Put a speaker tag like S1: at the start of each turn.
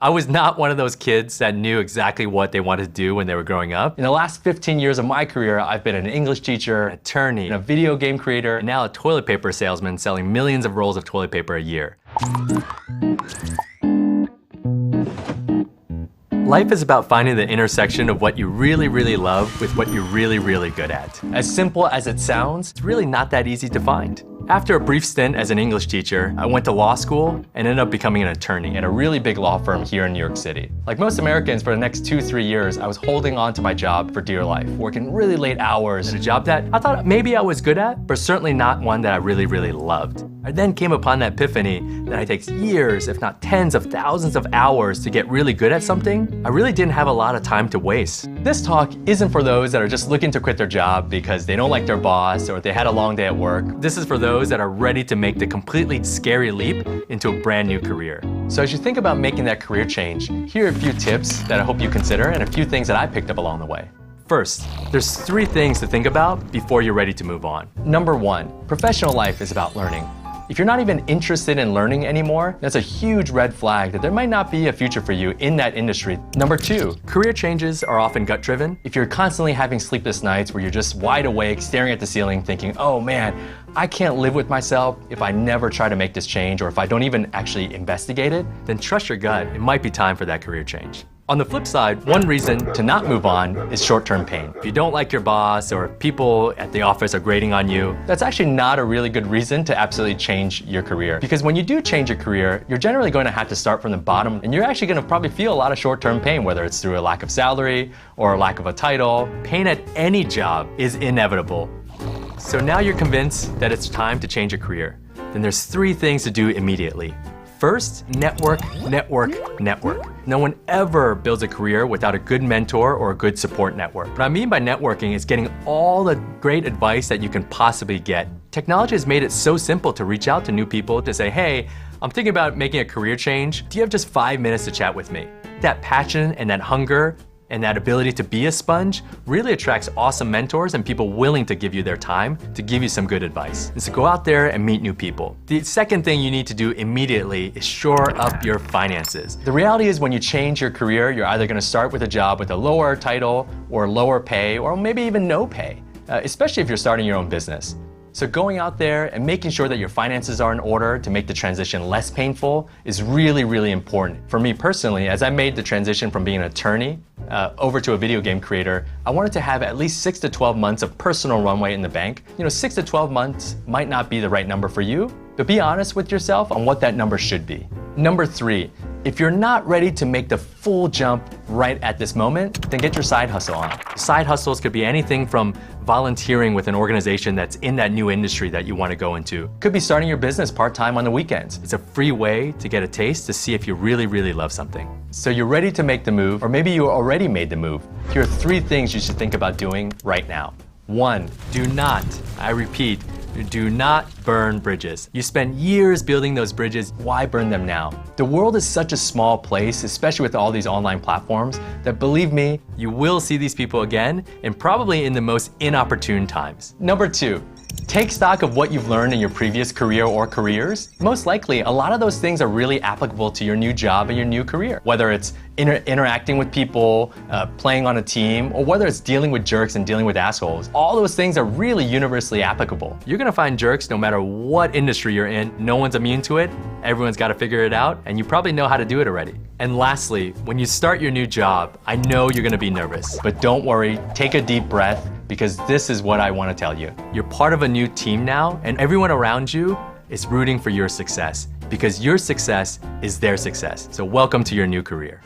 S1: I was not one of those kids that knew exactly what they wanted to do when they were growing up. In the last 15 years of my career, I've been an English teacher, an attorney, a video game creator, and now a toilet paper salesman selling millions of rolls of toilet paper a year. Life is about finding the intersection of what you really, really love with what you're really, really good at. As simple as it sounds, it's really not that easy to find. After a brief stint as an English teacher, I went to law school and ended up becoming an attorney at a really big law firm here in New York City. Like most Americans, for the next 2-3 years, I was holding on to my job for dear life, working really late hours in a job that I thought maybe I was good at, but certainly not one that I really, really loved. I then came upon that epiphany that it takes years, if not tens of thousands of hours to get really good at something. I really didn't have a lot of time to waste. This talk isn't for those that are just looking to quit their job because they don't like their boss or they had a long day at work. This is for those that are ready to make the completely scary leap into a brand new career. So as you think about making that career change, here are a few tips that I hope you consider and a few things that I picked up along the way. First, there's 3 things to think about before you're ready to move on. Number 1, professional life is about learning. If you're not even interested in learning anymore, that's a huge red flag that there might not be a future for you in that industry. Number 2, career changes are often gut-driven. If you're constantly having sleepless nights where you're just wide awake, staring at the ceiling, thinking, oh man, I can't live with myself if I never try to make this change or if I don't even actually investigate it, then trust your gut, it might be time for that career change. On the flip side, one reason to not move on is short-term pain. If you don't like your boss or if people at the office are grading on you, that's actually not a really good reason to absolutely change your career. Because when you do change your career, you're generally going to have to start from the bottom and you're actually going to probably feel a lot of short-term pain, whether it's through a lack of salary or a lack of a title. Pain at any job is inevitable. So now you're convinced that it's time to change your career. Then there's 3 things to do immediately. First, network, network, network. No one ever builds a career without a good mentor or a good support network. What I mean by networking is getting all the great advice that you can possibly get. Technology has made it so simple to reach out to new people to say, hey, I'm thinking about making a career change. Do you have just 5 minutes to chat with me? That passion and that hunger and that ability to be a sponge really attracts awesome mentors and people willing to give you their time to give you some good advice. And so go out there and meet new people. The second thing you need to do immediately is shore up your finances. The reality is when you change your career, you're either going to start with a job with a lower title or lower pay or maybe even no pay, especially if you're starting your own business. So going out there and making sure that your finances are in order to make the transition less painful is really, really important. For me personally, as I made the transition from being an attorney over to a video game creator, I wanted to have at least 6 to 12 months of personal runway in the bank. 6 to 12 months might not be the right number for you, but be honest with yourself on what that number should be. Number 3, if you're not ready to make the full jump right at this moment, then get your side hustle on. Side hustles could be anything from volunteering with an organization that's in that new industry that you want to go into. Could be starting your business part-time on the weekends. It's a free way to get a taste to see if you really, really love something. So you're ready to make the move, or maybe you already made the move. Here are 3 things you should think about doing right now. 1, do not, I repeat, do not burn bridges. You spent years building those bridges, why burn them now? The world is such a small place, especially with all these online platforms, that believe me, you will see these people again, and probably in the most inopportune times. Number 2, take stock of what you've learned in your previous career or careers. Most likely, a lot of those things are really applicable to your new job and your new career. Whether it's interacting with people, playing on a team, or whether it's dealing with jerks and dealing with assholes, all those things are really universally applicable. You're gonna find jerks no matter what industry you're in. No one's immune to it. Everyone's gotta figure it out, and you probably know how to do it already. And lastly, when you start your new job, I know you're gonna be nervous, but don't worry, take a deep breath, because this is what I want to tell you. You're part of a new team now, and everyone around you is rooting for your success, because your success is their success. So welcome to your new career.